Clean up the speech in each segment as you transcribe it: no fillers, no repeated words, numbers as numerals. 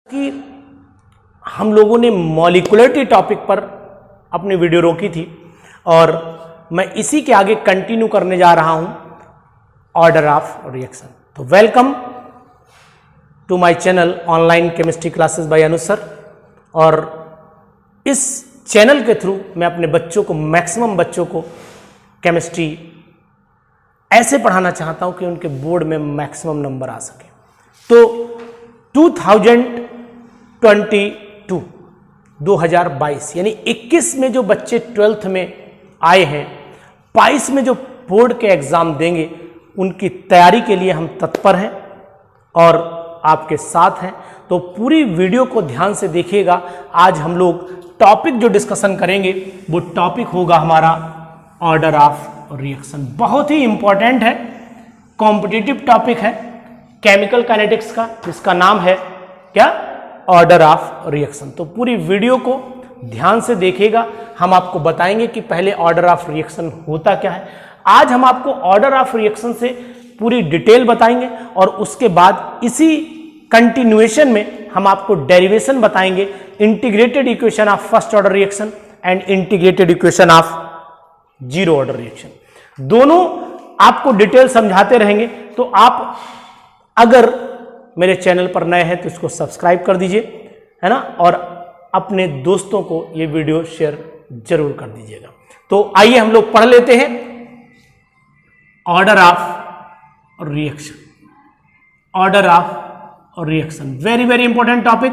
कि हम लोगों ने मॉलिक्युलरिटी टॉपिक पर अपनी वीडियो रोकी थी और मैं इसी के आगे कंटिन्यू करने जा रहा हूं ऑर्डर ऑफ रिएक्शन। तो welcome to my channel online chemistry classes by Anuj sir. और इस चैनल के थ्रू मैं अपने बच्चों को, मैक्सिमम बच्चों को केमिस्ट्री ऐसे पढ़ाना चाहता हूं कि उनके बोर्ड में मैक्सिमम नंबर आ सके। तो 2022 यानी 21 में जो बच्चे 12th में आए हैं, 22 में जो बोर्ड के एग्जाम देंगे, उनकी तैयारी के लिए हम तत्पर हैं और आपके साथ हैं। तो पूरी वीडियो को ध्यान से देखिएगा। आज हम लोग टॉपिक जो डिस्कशन करेंगे वो टॉपिक होगा हमारा ऑर्डर ऑफ रिएक्शन। बहुत ही इंपॉर्टेंट है, कॉम्पिटिटिव टॉपिक है केमिकल काइनेटिक्स का, जिसका नाम है क्या, ऑर्डर ऑफ रिएक्शन। तो पूरी वीडियो को ध्यान से देखिएगा। हम आपको बताएंगे कि पहले ऑर्डर ऑफ रिएक्शन होता क्या है। आज हम आपको ऑर्डर ऑफ रिएक्शन से पूरी डिटेल बताएंगे और उसके बाद इसी कंटिन्यूएशन में हम आपको डेरिवेशन बताएंगे, integrated equation of first order reaction and integrated equation of zero order reaction. दोनों आपको डिटेल समझाते रहेंगे। तो आप अगर मेरे चैनल पर नए हैं तो इसको सब्सक्राइब कर दीजिए, है ना, और अपने दोस्तों को ये वीडियो शेयर जरूर कर दीजिएगा। तो आइए हम लोग पढ़ लेते हैं order of reaction. Order of reaction very very important topic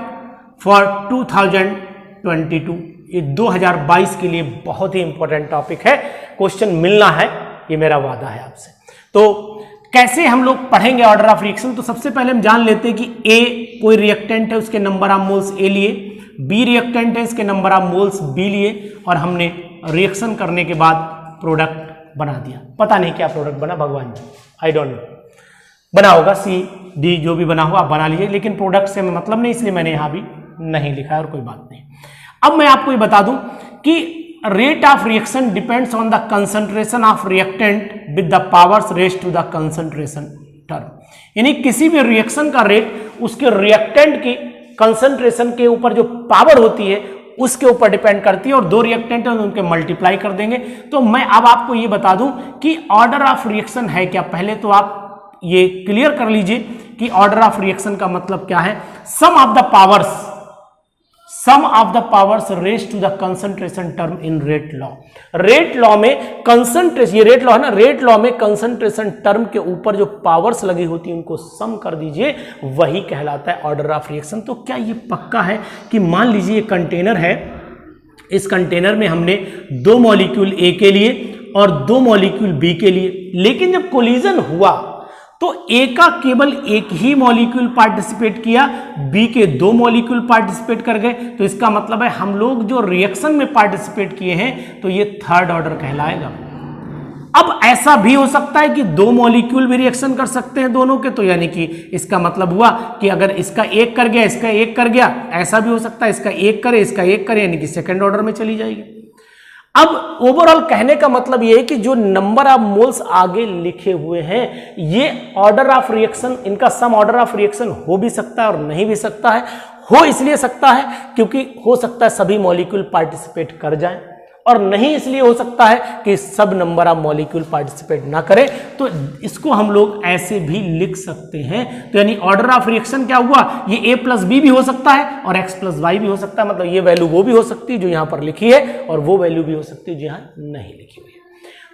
for 2022। ये 2022 के लिए बहुत ही इंपॉर्टेंट टॉपिक है। क्वेश्चन मिलना है, ये मेरा वादा है आपसे। तो कैसे हम लोग पढ़ेंगे ऑर्डर ऑफ रिएक्शन? तो सबसे पहले हम जान लेते हैं कि ए कोई रिएक्टेंट है, उसके नंबर ऑफ मोल्स ए लिए, बी रिएक्टेंट है, इसके नंबर ऑफ मोल्स बी लिए, और हमने रिएक्शन करने के बाद प्रोडक्ट बना दिया। पता नहीं क्या प्रोडक्ट बना, भगवान जी, आई डोंट नो, बना होगा सी डी, जो भी बना होगा आप बना लीजिए, लेकिन प्रोडक्ट से मतलब नहीं, इसलिए मैंने यहां भी नहीं लिखा है और कोई बात नहीं। अब मैं आपको ये बता दूं कि rate of reaction depends on the concentration of reactant with the powers raised to the concentration term। यानी किसी भी रिएक्शन का रेट उसके रिएक्टेंट की कंसंट्रेशन के ऊपर जो पावर होती है उसके ऊपर डिपेंड करती है, और दो रिएक्टेंट है उनके मल्टीप्लाई कर देंगे। तो मैं अब आपको ये बता दूं कि ऑर्डर ऑफ रिएक्शन है क्या। पहले तो आप ये क्लियर कर लीजिए कि ऑर्डर ऑफ रिएक्शन का मतलब क्या है। Sum of the powers raise to the concentration term in rate law. Rate law में कंसंट्रेशन, ये रेट लॉ है ना, रेट लॉ में कंसंट्रेशन टर्म के ऊपर जो पावर्स लगी होती है उनको सम कर दीजिए, वही कहलाता है ऑर्डर ऑफ रिएक्शन। तो क्या ये पक्का है कि मान लीजिए कंटेनर है, इस कंटेनर में हमने दो मॉलिक्यूल ए के लिए और दो मॉलिक्यूल बी के लिए, लेकिन जब कोलिजन हुआ तो ए का केवल एक ही मॉलिक्यूल पार्टिसिपेट किया, बी के दो मॉलिक्यूल पार्टिसिपेट कर गए। तो इसका मतलब है हम लोग जो रिएक्शन में पार्टिसिपेट किए हैं तो ये थर्ड ऑर्डर कहलाएगा। अब ऐसा भी हो सकता है कि दो मॉलिक्यूल भी रिएक्शन कर सकते हैं दोनों के, तो यानी कि इसका मतलब हुआ कि अगर इसका एक कर गया, इसका एक कर गया, ऐसा भी हो सकता है इसका एक करे, इसका एक करे, यानी कि सेकेंड ऑर्डर में चली जाएगी। अब ओवरऑल कहने का मतलब यह है कि जो नंबर ऑफ मोल्स आगे लिखे हुए हैं, ये ऑर्डर ऑफ रिएक्शन, इनका सम ऑर्डर ऑफ रिएक्शन हो भी सकता है और नहीं भी सकता है। हो इसलिए सकता है क्योंकि हो सकता है सभी मॉलिक्यूल पार्टिसिपेट कर जाएं, और नहीं इसलिए हो सकता है कि सब नंबर ऑफ मॉलिक्यूल पार्टिसिपेट ना करें। तो इसको हम लोग ऐसे भी लिख सकते हैं। तो यानी ऑर्डर ऑफ रिएक्शन क्या हुआ, ये a प्लस बी भी हो सकता है और x प्लस वाई भी हो सकता है। मतलब ये वैल्यू वो भी हो सकती है जो यहां पर लिखी है, और वो वैल्यू भी हो सकती है जो यहां नहीं लिखी हुई है।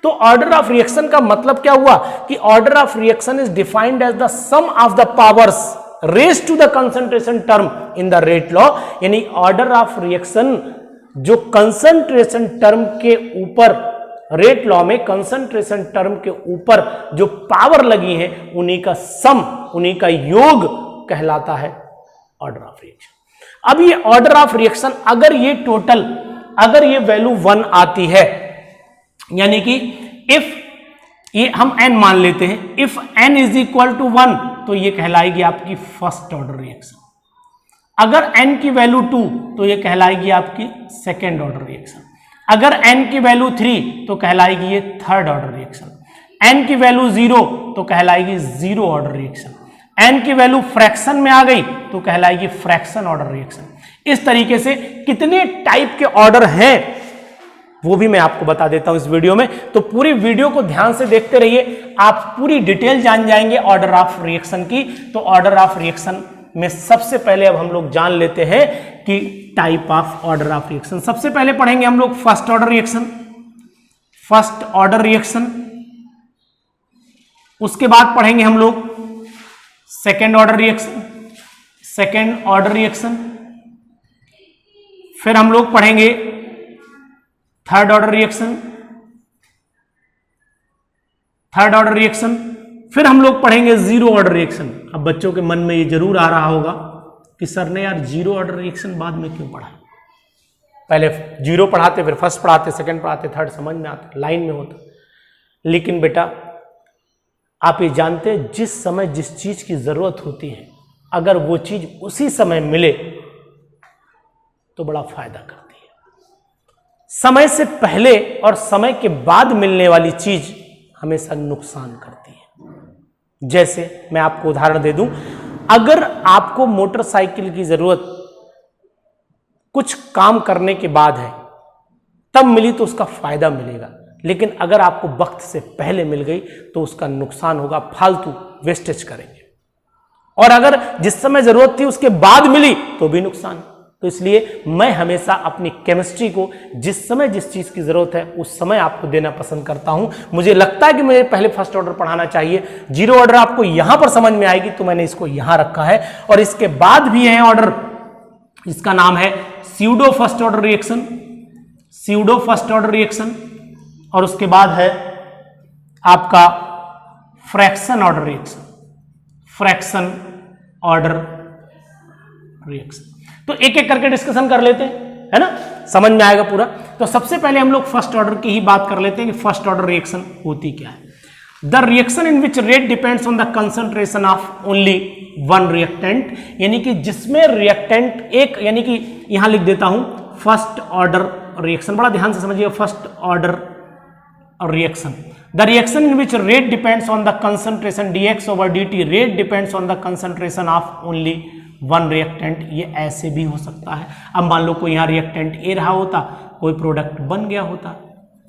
तो ऑर्डर ऑफ रिएक्शन का मतलब क्या हुआ कि order of reaction is defined as the sum of the powers raised to the concentration term in the rate law. यानी ऑर्डर ऑफ रिएक्शन जो कंसंट्रेशन टर्म के ऊपर, रेट लॉ में कंसंट्रेशन टर्म के ऊपर जो पावर लगी है उन्हीं का सम, उन्हीं का योग कहलाता है ऑर्डर ऑफ रिएक्शन। अब ये ऑर्डर ऑफ रिएक्शन अगर ये टोटल, अगर ये वैल्यू 1 आती है, यानी कि इफ ये हम n मान लेते हैं, if n is equal to 1 तो ये कहलाएगी आपकी फर्स्ट ऑर्डर रिएक्शन। अगर n की वैल्यू 2 तो ये कहलाएगी आपकी सेकेंड ऑर्डर रिएक्शन। अगर n की वैल्यू 3 तो कहलाएगी ये थर्ड ऑर्डर रिएक्शन। n की वैल्यू 0 तो कहलाएगी जीरो ऑर्डर रिएक्शन। n की वैल्यू फ्रैक्शन में आ गई तो कहलाएगी फ्रैक्शन ऑर्डर रिएक्शन। इस तरीके से कितने टाइप के ऑर्डर हैं वो भी मैं आपको बता देता हूं इस वीडियो में, तो पूरी वीडियो को ध्यान से देखते रहिए, आप पूरी डिटेल जान जाएंगे ऑर्डर ऑफ रिएक्शन की। तो ऑर्डर ऑफ रिएक्शन में सबसे पहले अब हम लोग जान लेते हैं कि type of order of reaction. सबसे पहले पढ़ेंगे हम लोग first order reaction, first order reaction, उसके बाद पढ़ेंगे हम लोग second order reaction, second order reaction, फिर हम लोग पढ़ेंगे third order reaction, third order reaction, फिर हम लोग पढ़ेंगे जीरो ऑर्डर रिएक्शन। अब बच्चों के मन में ये जरूर आ रहा होगा कि सर ने यार जीरो ऑर्डर रिएक्शन बाद में क्यों पढ़ा, पहले जीरो पढ़ाते, फिर फर्स्ट पढ़ाते, सेकंड पढ़ाते, थर्ड समझ में आता, लाइन में होता। लेकिन बेटा आप ये जानते हैं जिस समय जिस चीज की जरूरत होती है अगर वो चीज उसी समय मिले तो बड़ा फायदा करती है। समय से पहले और समय के बाद मिलने वाली चीज हमेशा नुकसान करती है। जैसे मैं आपको उदाहरण दे दूं, अगर आपको मोटरसाइकिल की जरूरत कुछ काम करने के बाद है तब मिली तो उसका फायदा मिलेगा, लेकिन अगर आपको वक्त से पहले मिल गई तो उसका नुकसान होगा, फालतू वेस्टेज करेंगे। और अगर जिस समय जरूरत थी उसके बाद मिली तो भी नुकसान। तो इसलिए मैं हमेशा अपनी केमिस्ट्री को जिस समय जिस चीज की जरूरत है उस समय आपको देना पसंद करता हूं। मुझे लगता है कि मुझे पहले फर्स्ट ऑर्डर पढ़ाना चाहिए, जीरो ऑर्डर आपको यहां पर समझ में आएगी तो मैंने इसको यहां रखा है। और इसके बाद भी है ऑर्डर, इसका नाम है pseudo first order reaction, pseudo first order reaction, और उसके बाद है आपका fraction order reaction, fraction order reaction. तो एक एक करके डिस्कशन कर लेते हैं, है ना, समझ में आएगा पूरा। तो सबसे पहले हम लोग फर्स्ट ऑर्डर की ही बात कर लेते हैं कि फर्स्ट ऑर्डर रिएक्शन होती क्या है। The reaction in which rate depends on the concentration of only one reactant, यानी कि जिसमें रिएक्टेंट एक, यानी कि यहां लिख देता हूं फर्स्ट ऑर्डर रिएक्शन, बड़ा ध्यान से समझिएगा, first order reaction. The reaction in which rate depends on the concentration dx over dt, rate depends on the concentration of only one reactant. ये ऐसे भी हो सकता है, अब मान लो कोई यहां रिएक्टेंट ए रहा होता, कोई प्रोडक्ट बन गया होता,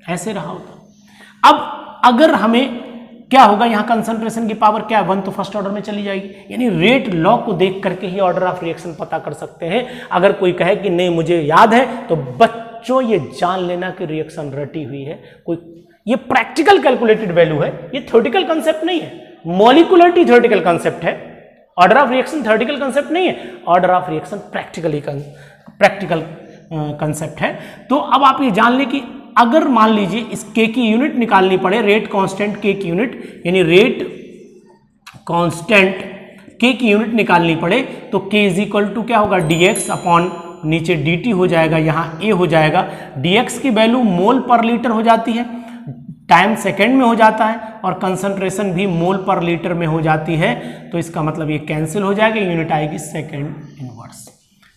ऐसे रहा होता। अब अगर हमें क्या होगा, यहां कंसंट्रेशन की पावर क्या है, 1, तो फर्स्ट ऑर्डर में चली जाएगी। यानी रेट लॉ को देख करके ही ऑर्डर ऑफ रिएक्शन पता कर सकते हैं। अगर कोई कहे कि नहीं मुझे याद है तो बच्चों ये जान लेना कि रिएक्शन रटी हुई है, कोई ये प्रैक्टिकल कैलकुलेटेड वैल्यू है, ये थ्योरेटिकल कंसेप्ट नहीं है। मॉलिक्यूलरिटी थ्योरेटिकल कंसेप्ट है, order of reaction theoretical concept नहीं है, order of reaction practical concept है। तो अब आप ये जान लें कि अगर मान लीजिए इस के की यूनिट निकालनी पड़े, रेट कांस्टेंट के की यूनिट, यानी रेट कांस्टेंट के की यूनिट निकालनी पड़े तो के इज इक्वल टू क्या होगा, dx अपॉन नीचे dt हो जाएगा, यहां a हो जाएगा। dx की वैल्यू मोल पर लीटर हो जाती है, टाइम सेकेंड में हो जाता है, और कंसंट्रेशन भी मोल पर लीटर में हो जाती है। तो इसका मतलब ये कैंसिल हो जाएगा, यूनिट आएगी सेकेंड इनवर्स।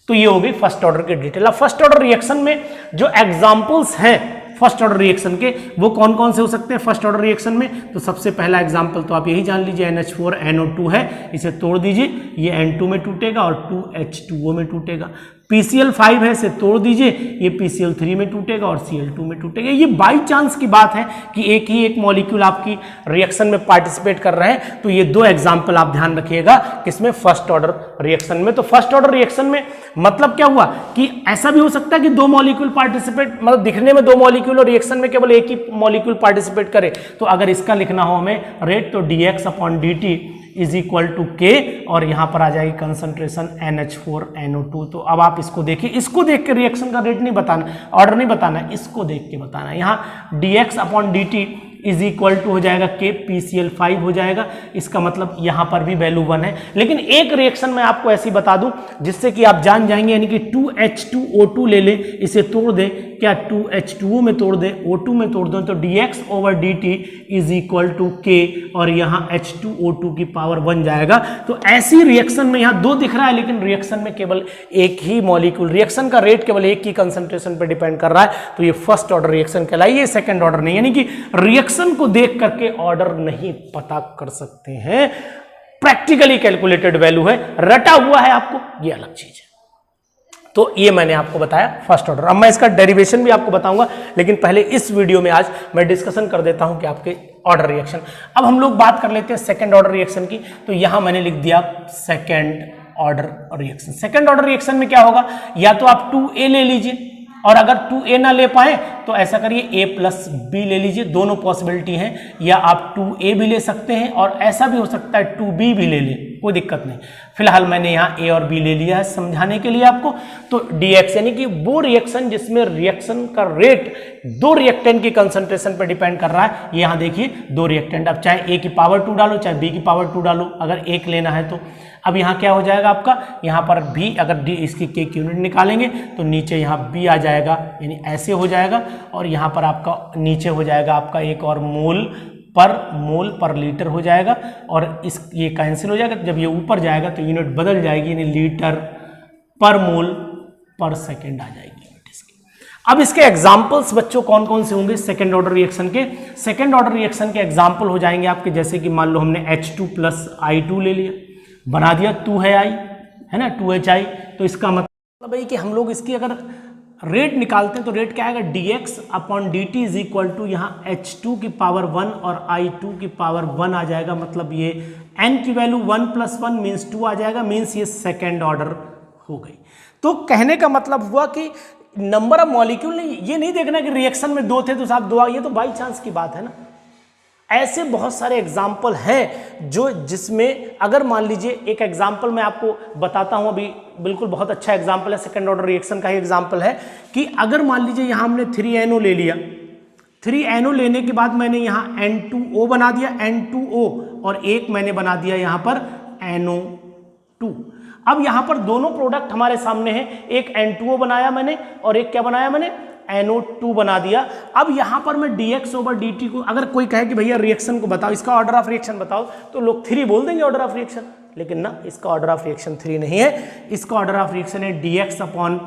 तो ये हो गई फर्स्ट ऑर्डर की डिटेल। अब फर्स्ट ऑर्डर रिएक्शन में जो एग्जांपल्स हैं फर्स्ट ऑर्डर रिएक्शन के वो कौन कौन से हो सकते हैं फर्स्ट ऑर्डर रिएक्शन में। तो सबसे पहला एग्जांपल तो आप यही जान लीजिए, NH4NO2 है, इसे तोड़ दीजिए, ये N2 में टूटेगा और 2H2O में टूटेगा। PCl5 है, इसे तोड़ दीजिए, ये PCl3 में टूटेगा और Cl2 में टूटेगा। ये बाई चांस की बात है कि एक ही एक मॉलिक्यूल आपकी रिएक्शन में पार्टिसिपेट कर रहे हैं। तो ये दो एग्जाम्पल आप ध्यान रखिएगा किसमें, फर्स्ट ऑर्डर रिएक्शन में। तो फर्स्ट ऑर्डर रिएक्शन में मतलब क्या हुआ कि ऐसा भी हो सकता है कि दो मॉलिक्यूल पार्टिसिपेट, मतलब दिखने में दो मॉलिक्यूल और रिएक्शन में केवल एक ही मॉलिक्यूल पार्टिसिपेट करे। तो अगर इसका लिखना हो हमें रेट, तो dx upon dt is equal to के, और यहां पर आ जाएगी कंसंट्रेशन NH4NO2। तो अब आप इसको देखिए, इसको देख के रिएक्शन का रेट नहीं बताना, ऑर्डर नहीं बताना, इसको देख के बताना। यहां dx upon dt is equal to हो जाएगा के, PCl5 हो जाएगा। इसका मतलब यहां पर भी वैल्यू 1 है। लेकिन एक रिएक्शन में आपको ऐसी बता दूं जिससे कि आप जान जाएंगे, यानी कि 2H2O2 ले ले, इसे तोड़ दे, क्या 2H2O में तोड़ दे, O2 में तोड़ दो, तो dx over dt is equal to के, और यहां H2O2 की पावर 1 जाएगा। तो ऐसी रिएक्शन में यहां दो दिख रहा है, लेकिन रिएक्शन में केवल एक ही मॉलिक्यूल, रिएक्शन का रेट केवल एक ही कंसंट्रेशन पर डिपेंड कर रहा है। तो ये फर्स्ट ऑर्डर रिएक्शन कहलाई, ये सेकेंड ऑर्डर नहीं, यानी कि रिएक्शन को देख करके ऑर्डर नहीं पता कर सकते हैं। प्रैक्टिकली कैलकुलेटेड वैल्यू है, रटा हुआ है आपको, ये अलग चीज है। तो ये मैंने आपको बताया फर्स्ट ऑर्डर। अब मैं इसका डेरिवेशन भी आपको बताऊंगा, लेकिन पहले इस वीडियो में आज मैं डिस्कशन कर देता हूं कि आपके ऑर्डर रिएक्शन। अब हम लोग बात कर लेते हैं सेकंड ऑर्डर रिएक्शन की। तो यहां मैंने लिख दिया second order reaction. Second order reaction में क्या होगा, या तो आप 2A ले लीजिए, और अगर 2A ना ले पाए तो ऐसा करिए A प्लस B ले लीजिए, दोनों पॉसिबिलिटी हैं। या आप 2A भी ले सकते हैं और ऐसा भी हो सकता है 2B भी ले लें, कोई दिक्कत नहीं। फिलहाल मैंने यहाँ A और B ले लिया है समझाने के लिए आपको। तो DX यानी कि वो रिएक्शन जिसमें रिएक्शन का रेट दो रिएक्टेंट की कंसंट्रेशन पर डिपेंड कर रहा है। यहाँ देखिए दो रिएक्टेंट, अब चाहे A की पावर 2 डालो चाहे B की पावर 2 डालो, अगर एक लेना है तो। अब यहाँ क्या हो जाएगा आपका, यहाँ पर भी अगर डी इसकी के यूनिट निकालेंगे तो नीचे यहाँ B आ जाएगा, यानी ऐसे हो जाएगा। और यहाँ पर आपका नीचे हो जाएगा आपका एक और मोल पर लीटर हो जाएगा, और इस ये कैंसिल हो जाएगा। जब ये ऊपर जाएगा तो यूनिट बदल जाएगी, यानी लीटर पर मोल पर सेकेंड आ जाएगी यूनिट इसकी। अब इसके एग्जाम्पल्स बच्चों कौन कौन से होंगे सेकेंड ऑर्डर रिएक्शन के? सेकेंड ऑर्डर रिएक्शन के एग्जाम्पल हो जाएंगे आपके, जैसे कि मान लो हमने H2 प्लस I2 ले लिया, बना दिया 2 है I, है ना, 2HI। तो इसका मतलब है कि हम लोग इसकी अगर रेट निकालते हैं तो रेट क्या आएगा, dx upon dt is equal to यहाँ H2 की पावर 1 और I2 की पावर 1 आ जाएगा। मतलब ये n की वैल्यू 1 प्लस 1 मीन्स 2 आ जाएगा, मीन्स ये सेकेंड ऑर्डर हो गई। तो कहने का मतलब हुआ कि नंबर ऑफ मॉलिक्यूल नहीं, ये नहीं देखना कि रिएक्शन में 2 थे तो साहब 2 आ, ये तो बाई चांस की बात है ना। ऐसे बहुत सारे एग्जाम्पल हैं जो जिसमें अगर मान लीजिए एक एग्जाम्पल मैं आपको बताता हूं अभी, बिल्कुल बहुत अच्छा एग्जाम्पल है, सेकंड ऑर्डर रिएक्शन का ही एग्जाम्पल है कि अगर मान लीजिए यहां हमने 3NO ले लिया, 3NO लेने के बाद मैंने यहां N2O बना दिया, N2O, और एक मैंने बना दिया यहां पर NO2। अब यहां पर दोनों प्रोडक्ट हमारे सामने हैं, एक N2O बनाया मैंने और एक क्या बनाया मैंने, NO2 बना दिया। अब यहां पर मैं dx ओवर dt को, अगर कोई कहे कि भैया रिएक्शन को बताओ, इसका ऑर्डर ऑफ रिएक्शन बताओ, तो लोग 3 बोल देंगे ऑर्डर ऑफ रिएक्शन, लेकिन ना, इसका ऑर्डर ऑफ रिएक्शन 3 नहीं है। इसका ऑर्डर ऑफ रिएक्शन है dx upon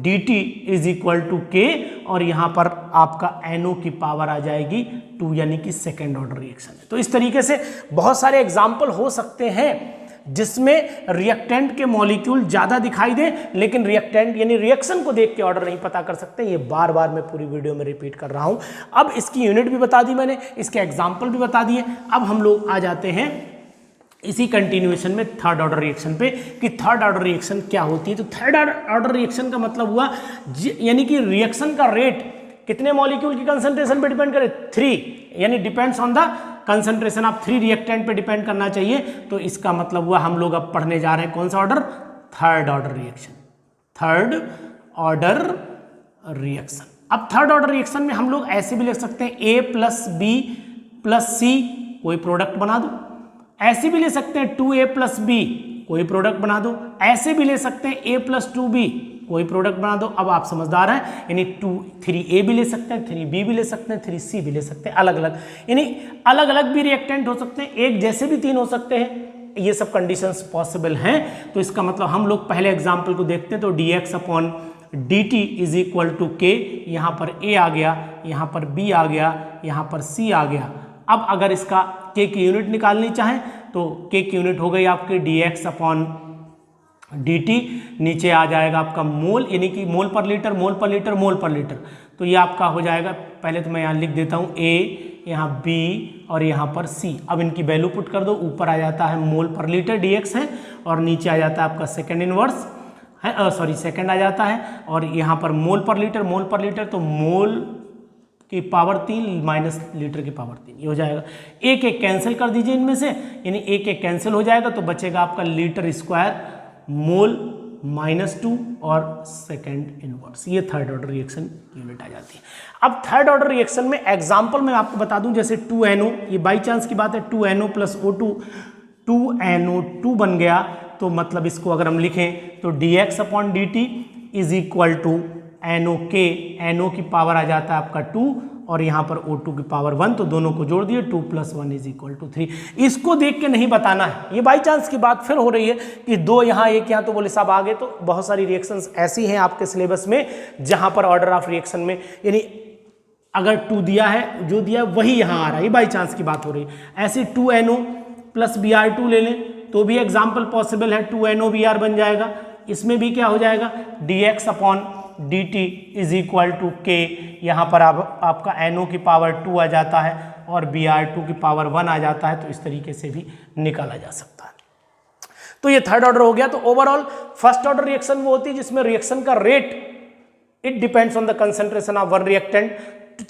dt is equal to k, और यहां पर आपका NO की पावर आ जाएगी 2, यानी कि सेकेंड ऑर्डर रिएक्शन है। तो इस तरीके से बहुत सारे एग्जाम्पल हो सकते हैं जिसमें रिएक्टेंट के मॉलिक्यूल ज्यादा दिखाई दे, लेकिन रिएक्टेंट यानी रिएक्शन को देख के ऑर्डर नहीं पता कर सकते। ये बार बार मैं पूरी वीडियो में रिपीट कर रहा हूं। अब इसकी यूनिट भी बता दी मैंने, इसके एग्जाम्पल भी बता दिए। अब हम लोग आ जाते हैं इसी कंटिन्यूएशन में थर्ड ऑर्डर रिएक्शन पे कि थर्ड ऑर्डर रिएक्शन क्या होती है। तो थर्ड ऑर्डर रिएक्शन का मतलब हुआ यानी कि रिएक्शन का रेट कितने मॉलिक्यूल की कंसंट्रेशन पे डिपेंड करे, 3, यानी depends on the concentration of 3 reactant पे डिपेंड करना चाहिए। तो इसका मतलब हुआ हम लोग अब पढ़ने जा रहे हैं कौन सा order, third order reaction. Third order reaction, अब थर्ड ऑर्डर रिएक्शन में हम लोग ऐसे भी लिख सकते हैं A plus B plus C, कोई प्रोडक्ट बना दो। ऐसे भी ले सकते हैं 2A प्लस B, कोई प्रोडक्ट बना दो। ऐसे भी ले सकते हैं A प्लस 2B, कोई प्रोडक्ट बना दो। अब आप समझदार हैं, यानी 3A भी ले सकते हैं, 3B भी ले सकते हैं, 3C भी ले सकते हैं, अलग अलग, यानी अलग अलग भी रिएक्टेंट हो सकते हैं, एक जैसे भी 3 हो सकते हैं। ये सब कंडीशंस पॉसिबल हैं। तो इसका मतलब हम लोग पहले एग्जाम्पल को देखते हैं। तो dx upon dt is equal to k, यहाँ पर A आ गया, यहाँ पर B आ गया, यहाँ पर C आ गया। अब अगर इसका k की यूनिट निकालनी चाहें तो k की यूनिट हो गई आपके dx अपॉन dt, नीचे आ जाएगा आपका मोल, यानी कि मोल पर लीटर, मोल पर लीटर, मोल पर लीटर। तो ये आपका हो जाएगा, पहले तो मैं यहाँ लिख देता हूँ A, यहाँ B और यहाँ पर C। अब इनकी वैल्यू पुट कर दो, ऊपर आ जाता है मोल पर लीटर dx है, और नीचे आ जाता है आपका सेकेंड इनवर्स है, सॉरी सेकेंड आ जाता है, और यहाँ पर मोल पर लीटर, मोल पर लीटर, तो मोल की पावर 3 माइनस लीटर की पावर 3, ये हो जाएगा। एक एक कैंसिल कर दीजिए इनमें से, यानी एक एक कैंसिल हो जाएगा, तो बचेगा आपका लीटर स्क्वायर मोल -2 और सेकेंड इनवर्स। ये थर्ड ऑर्डर रिएक्शन यूनिट आ जाती है। अब थर्ड ऑर्डर रिएक्शन में एग्जांपल मैं आपको बता दूं, जैसे 2NO, ये बाई चांस की बात है, 2NO प्लस O2, 2NO2 बन गया। तो मतलब इसको अगर हम लिखें तो dx upon dt is equal to NOK, NO की पावर आ जाता है आपका 2 और यहाँ पर O2 की पावर 1, तो दोनों को जोड़ दिए, 2 + 1 इज इक्वल टू 3। इसको देख के नहीं बताना है, ये बाई चांस की बात फिर हो रही है कि 2 यहाँ 1 यहाँ, तो बोले साहब आगे तो बहुत सारी रिएक्शंस ऐसी हैं आपके सिलेबस में जहाँ पर ऑर्डर ऑफ रिएक्शन में यानी अगर 2 दिया है, जो दिया है वही यहाँ आ रहा है, ये बाई चांस की बात हो रही है। ऐसे 2NO प्लस Br2 ले लें तो भी एग्जाम्पल पॉसिबल है, 2NOBr बन जाएगा। इसमें भी क्या हो जाएगा, dx upon dt is equal to k, यहाँ पर आपका NO की पावर 2 आ जाता है और Br2 की पावर 1 आ जाता है, तो इस तरीके से भी निकाला जा सकता है। तो ये थर्ड ऑर्डर हो गया। तो ओवरऑल फर्स्ट ऑर्डर रिएक्शन वो होती है जिसमें रिएक्शन का rate it depends on the concentration of one reactant,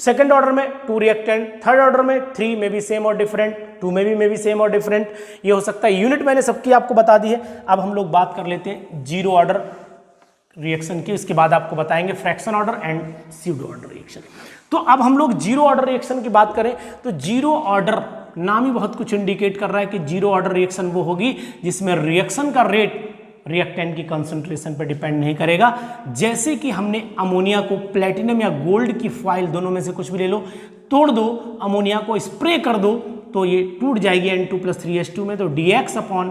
second order में 2 रिएक्टेंट, थर्ड ऑर्डर में 3 में भी सेम और डिफरेंट, 2 में भी सेम और डिफरेंट, ये हो सकता है। यूनिट मैंने सबकी आपको बता दी है। अब हम लोग बात कर लेते हैं जीरो ऑर्डर रिएक्शन की, इसके बाद आपको बताएंगे fraction order and pseudo order reaction. तो अब हम लोग जीरो ऑर्डर रिएक्शन की बात करें तो जीरो ऑर्डर नाम ही बहुत कुछ इंडिकेट कर रहा है कि जीरो ऑर्डर रिएक्शन वो होगी जिसमें रिएक्शन का रेट रिएक्टेंट की कंसंट्रेशन पर डिपेंड नहीं करेगा। जैसे कि हमने अमोनिया को प्लेटिनम या गोल्ड की फॉइल दोनों में से कुछ भी ले लो, तोड़ दो, अमोनिया को स्प्रे कर दो तो ये टूट जाएगी N2+3H2 में। तो dx अपॉन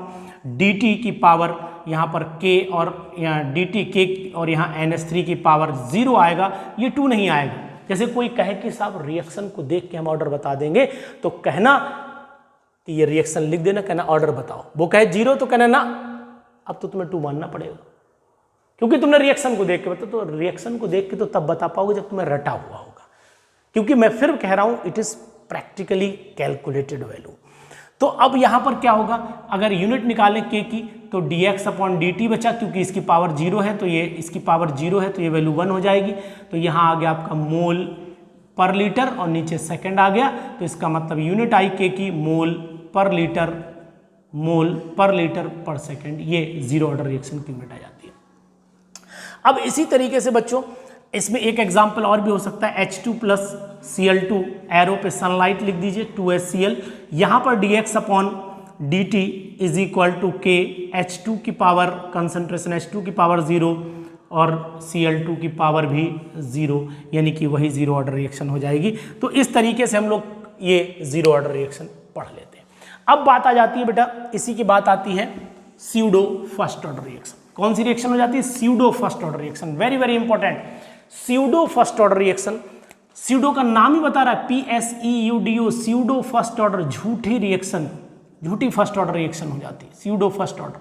dt की पावर यहाँ पर k और यहाँ dt k और यहाँ NH3 की पावर 0 आएगा, ये 2 नहीं आएगा। जैसे कोई कहे कि साहब रिएक्शन को देख के हम ऑर्डर बता देंगे, तो कहना कि ये रिएक्शन लिख देना, कहना ऑर्डर बताओ। वो कहे 0 तो कहना ना, अब तो तुम्हें 2 मानना पड़ेगा क्योंकि तुमने रिएक्शन को देख के बता। तो रिएक्शन को देख के तो तब बता पाओगे जब तुम्हें रटा हुआ होगा, क्योंकि मैं फिर कह रहा हूं it is practically calculated value. तो अब यहां पर क्या होगा, अगर यूनिट निकालें k की तो dx अपॉन dt बचा, क्योंकि इसकी पावर 0 है तो ये इसकी पावर 0 है तो ये वैल्यू 1 हो जाएगी। तो यहां आ गया आपका मोल पर लीटर और नीचे सेकंड आ गया, तो इसका मतलब यूनिट आई k की मोल पर लीटर पर सेकंड, ये जीरो ऑर्डर रिएक्शन की यूनिट आ जाती है। अब इसी तरीके से बच्चों इसमें एक एग्जांपल और भी हो सकता है, H2+Cl2, एरो पे सनलाइट लिख दीजिए 2HCl, यहाँ पर dx upon dt is equal to k, H2 की पावर कंसंट्रेशन H2 की पावर 0 और Cl2 की पावर भी 0, यानी कि वही जीरो ऑर्डर रिएक्शन हो जाएगी। तो इस तरीके से हम लोग ये जीरो ऑर्डर रिएक्शन पढ़ लेते हैं। अब बात आ जाती है बेटा, इसी की बात आती है स्यूडो फर्स्ट ऑर्डर रिएक्शन। कौन सी रिएक्शन हो जाती है, pseudo first order reaction. Very very important, pseudo first order reaction. Pseudo का नाम ही बता रहा है, PSEUDO, स्यूडो फर्स्ट ऑर्डर, झूठी रिएक्शन, झूठी फर्स्ट ऑर्डर रिएक्शन हो जाती है स्यूडो फर्स्ट ऑर्डर।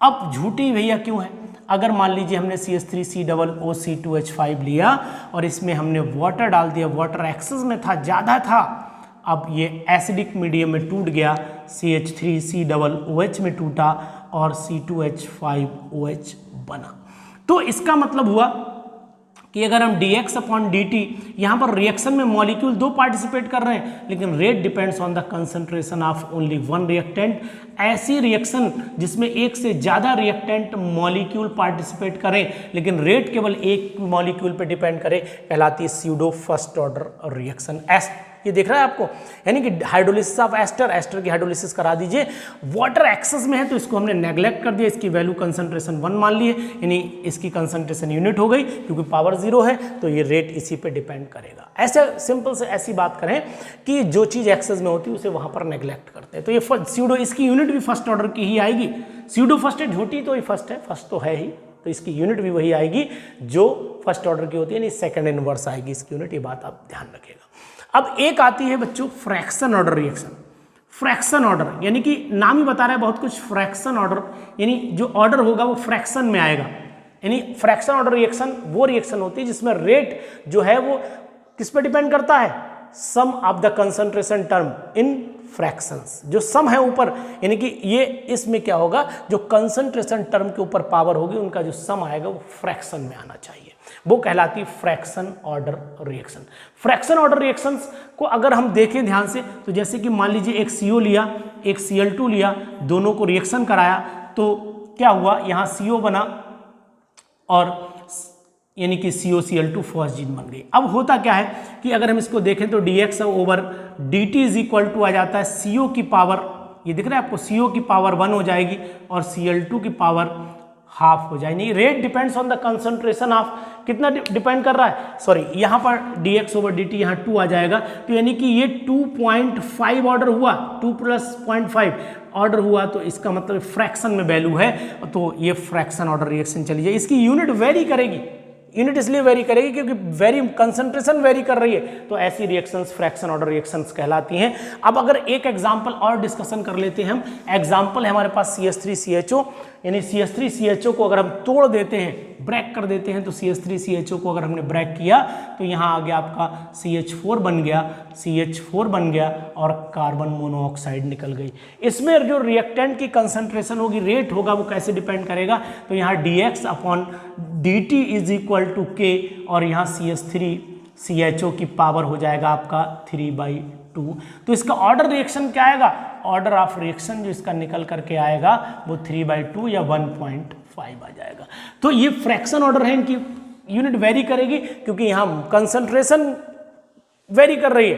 अब झूठी भैया क्यों है, अगर मान लीजिए हमने CH3COOC2H5 लिया और इसमें हमने वाटर डाल दिया, वाटर एक्सेस में था, ज़्यादा था, अब ये एसिडिक मीडियम में टूट गया, CH3COOH में टूटा और C2H5OH बना। तो इसका मतलब हुआ कि अगर हम dx अपॉन dt, यहाँ पर रिएक्शन में मॉलिक्यूल 2 पार्टिसिपेट कर रहे हैं, लेकिन rate depends on the concentration of only 1 reactant. ऐसी रिएक्शन जिसमें एक से ज़्यादा रिएक्टेंट मॉलिक्यूल पार्टिसिपेट करें लेकिन रेट केवल एक मॉलिक्यूल पे डिपेंड करे, कहलाती है स्यूडो फर्स्ट ऑर्डर रिएक्शन। ये देख रहा है आपको, यानी कि हाइड्रोलिसिस ऑफ एस्टर की हाइड्रोलिसिस करा दीजिए, वाटर एक्सेस में है तो इसको हमने नेग्लेक्ट कर दिया, इसकी वैल्यू कंसंट्रेशन 1 मान ली है, यानी इसकी कंसंट्रेशन यूनिट हो गई, क्योंकि पावर 0 है तो ये रेट इसी पे डिपेंड करेगा। ऐसे सिंपल से ऐसी बात करें कि जो चीज़ एक्सेस में होती है उसे वहाँ पर नेग्लेक्ट करते हैं। तो ये स्यूडो, इसकी यूनिट भी फर्स्ट ऑर्डर की ही आएगी। स्यूडो फर्स्ट है, झूठी तो ये फर्स्ट है, फर्स्ट तो है ही, तो इसकी यूनिट भी वही आएगी जो फर्स्ट ऑर्डर की होती है, यानी सेकंड इनवर्स आएगी इसकी यूनिट, ये बात आप ध्यान रखिएगा। अब एक आती है बच्चों fraction order reaction. Fraction order यानी कि नाम ही बता रहा है बहुत कुछ, फ्रैक्शन ऑर्डर यानी जो ऑर्डर होगा वो फ्रैक्शन में आएगा। यानी फ्रैक्शन ऑर्डर रिएक्शन वो रिएक्शन होती है जिसमें रेट जो है वो किस पे डिपेंड करता है, sum of the concentration term in fractions. जो सम है ऊपर, यानी कि ये इसमें क्या होगा, जो कंसंट्रेशन टर्म के ऊपर पावर होगी उनका जो सम आएगा वो फ्रैक्शन में आना चाहिए, वो कहलाती fraction order reaction. Fraction order reactions को अगर हम देखें ध्यान से, तो जैसे कि मान लीजिए एक CO लिया, एक Cl2 लिया, दोनों को रिएक्शन कराया, तो क्या हुआ, यहाँ CO बना और यानी कि COCl2 फॉस्जीन बन गई। अब होता क्या है कि अगर हम इसको देखें तो dx over dt is equal to आ जाता है CO की पावर, ये दिख रहा है आपको, CO की पावर 1 हो जाएगी और Cl2 की पावर हाफ हो जाएगी। Rate depends on the concentration of, कितना डिपेंड कर रहा है, सॉरी यहाँ पर dx ओवर dt यहाँ 2 आ जाएगा, तो यानी कि ये 2.5 ऑर्डर हुआ, 2 + 0.5 ऑर्डर हुआ, तो इसका मतलब फ्रैक्शन में वैल्यू है, तो ये फ्रैक्शन ऑर्डर रिएक्शन चली जाए। इसकी यूनिट वेरी करेगी, यूनिट इसलिए वेरी करेगी क्योंकि कंसंट्रेशन वेरी कर रही है, तो ऐसी रिएक्शंस फ्रैक्शन ऑर्डर रिएक्शंस कहलाती हैं। अब अगर एक एग्जांपल और डिस्कशन कर लेते हैं हम। एग्जांपल है हमारे पास CH3CHO, यानी CH3CHO को अगर हम तोड़ देते हैं, ब्रेक कर देते हैं, तो CH3CHO को अगर हमने ब्रेक किया तो यहाँ आ गया आपका CH4 बन गया और कार्बन मोनोऑक्साइड निकल गई। इसमें जो रिएक्टेंट की कंसंट्रेशन होगी, रेट होगा, वो कैसे डिपेंड करेगा, तो यहाँ dx/dt is equal to K और यहाँ CH3CHO की पावर हो जाएगा आपका 3/2। तो इसका ऑर्डर रिएक्शन क्या आएगा, ऑर्डर ऑफ रिएक्शन जो इसका निकल करके आएगा वो 3/2 या 1.5 आ जाएगा। तो ये फ्रैक्शन ऑर्डर है, इनकी यूनिट वेरी करेगी क्योंकि यहाँ कंसंट्रेशन वेरी कर रही है।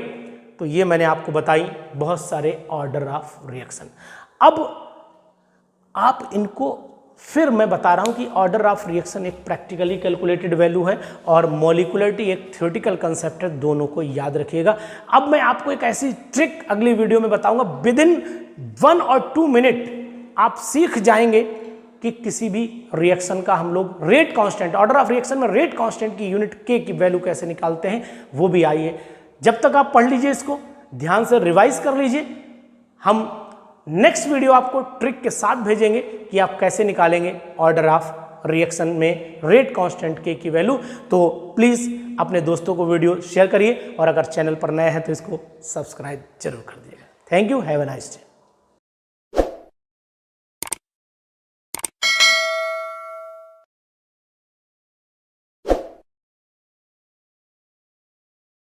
तो ये मैंने आपको बताई बहुत सारे ऑर्डर ऑफ रिएक्शन। अब आप इनको फिर मैं बता रहा हूं कि ऑर्डर ऑफ रिएक्शन एक प्रैक्टिकली कैलकुलेटेड वैल्यू है और मॉलिक्यूलरिटी एक थ्योरेटिकल कंसेप्ट है, दोनों को याद रखिएगा। अब मैं आपको एक ऐसी ट्रिक अगली वीडियो में बताऊंगा, विद इन 1 और 2 मिनट आप सीख जाएंगे कि किसी भी रिएक्शन का हम लोग rate constant, order of reaction में रेट कांस्टेंट की यूनिट K की वैल्यू कैसे निकालते हैं, वो भी आइए। जब तक आप पढ़ लीजिए, इसको ध्यान से रिवाइज कर लीजिए। हम नेक्स्ट वीडियो आपको ट्रिक के साथ भेजेंगे कि आप कैसे निकालेंगे ऑर्डर ऑफ रिएक्शन में रेट कांस्टेंट K की वैल्यू। तो प्लीज़ अपने दोस्तों को वीडियो शेयर करिए और अगर चैनल पर नए हैं तो इसको सब्सक्राइब जरूर कर दीजिएगा। Thank you, have a nice day.